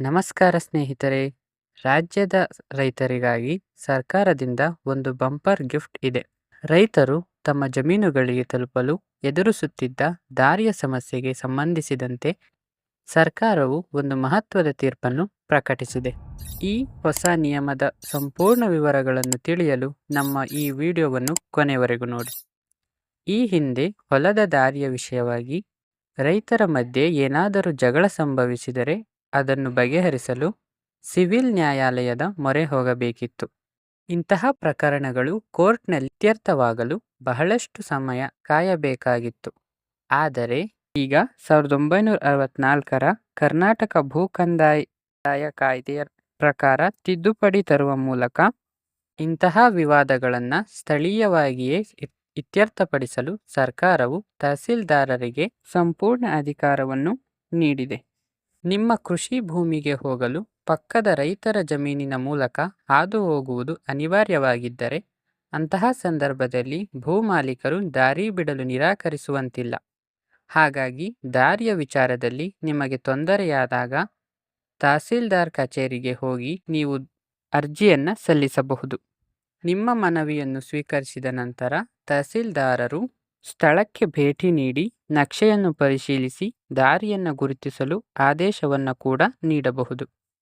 ನಮಸ್ಕಾರ ಸ್ನೇಹಿತರೆ. ರಾಜ್ಯದ ರೈತರಿಗಾಗಿ ಸರ್ಕಾರದಿಂದ ಒಂದು ಬಂಪರ್ ಗಿಫ್ಟ್ ಇದೆ. ರೈತರು ತಮ್ಮ ಜಮೀನುಗಳಿಗೆ ತಲುಪಲು ಎದುರಿಸುತ್ತಿದ್ದ ದಾರಿಯ ಸಮಸ್ಯೆಗೆ ಸಂಬಂಧಿಸಿದಂತೆ ಸರ್ಕಾರವು ಒಂದು ಮಹತ್ವದ ತೀರ್ಪನ್ನು ಪ್ರಕಟಿಸಿದೆ. ಈ ಹೊಸ ನಿಯಮದ ಸಂಪೂರ್ಣ ವಿವರಗಳನ್ನು ತಿಳಿಯಲು ನಮ್ಮ ಈ ವಿಡಿಯೋವನ್ನು ಕೊನೆವರೆಗೂ ನೋಡಿ. ಈ ಹಿಂದೆ ಹೊಲದ ದಾರಿಯ ವಿಷಯವಾಗಿ ರೈತರ ಮಧ್ಯೆ ಏನಾದರೂ ಜಗಳ ಸಂಭವಿಸಿದರೆ ಅದನ್ನು ಬಗೆಹರಿಸಲು ಸಿವಿಲ್ ನ್ಯಾಯಾಲಯದ ಮೊರೆ ಹೋಗಬೇಕಿತ್ತು. ಇಂತಹ ಪ್ರಕರಣಗಳು ಕೋರ್ಟ್ನಲ್ಲಿ ಇತ್ಯರ್ಥವಾಗಲು ಬಹಳಷ್ಟು ಸಮಯ ಕಾಯಬೇಕಾಗಿತ್ತು. ಆದರೆ ಈಗ 1964ರ ಕರ್ನಾಟಕ ಭೂ ಕಂದಾಯ ಕಾಯ್ದೆಯ ಪ್ರಕಾರ ತಿದ್ದುಪಡಿ ತರುವ ಮೂಲಕ ಇಂತಹ ವಿವಾದಗಳನ್ನು ಸ್ಥಳೀಯವಾಗಿಯೇ ಇತ್ಯರ್ಥಪಡಿಸಲು ಸರ್ಕಾರವು ತಹಸೀಲ್ದಾರರಿಗೆ ಸಂಪೂರ್ಣ ಅಧಿಕಾರವನ್ನು ನೀಡಿದೆ. ನಿಮ್ಮ ಕೃಷಿ ಭೂಮಿಗೆ ಹೋಗಲು ಪಕ್ಕದ ರೈತರ ಜಮೀನಿನ ಮೂಲಕ ಹಾದು ಹೋಗುವುದು ಅನಿವಾರ್ಯವಾಗಿದ್ದರೆ ಅಂತಹ ಸಂದರ್ಭದಲ್ಲಿ ಭೂಮಾಲೀಕರು ದಾರಿ ಬಿಡಲು ನಿರಾಕರಿಸುವಂತಿಲ್ಲ. ಹಾಗಾಗಿ ದಾರಿಯ ವಿಚಾರದಲ್ಲಿ ನಿಮಗೆ ತೊಂದರೆಯಾದಾಗ ತಹಸೀಲ್ದಾರ್ ಕಚೇರಿಗೆ ಹೋಗಿ ನೀವು ಅರ್ಜಿಯನ್ನು ಸಲ್ಲಿಸಬಹುದು. ನಿಮ್ಮ ಮನವಿಯನ್ನು ಸ್ವೀಕರಿಸಿದ ನಂತರ ತಹಸೀಲ್ದಾರರು ಸ್ಥಳಕ್ಕೆ ಭೇಟಿ ನೀಡಿ ನಕ್ಷೆಯನ್ನು ಪರಿಶೀಲಿಸಿ ದಾರಿಯನ್ನು ಗುರುತಿಸಲು ಆದೇಶವನ್ನು ಕೂಡ ನೀಡಬಹುದು.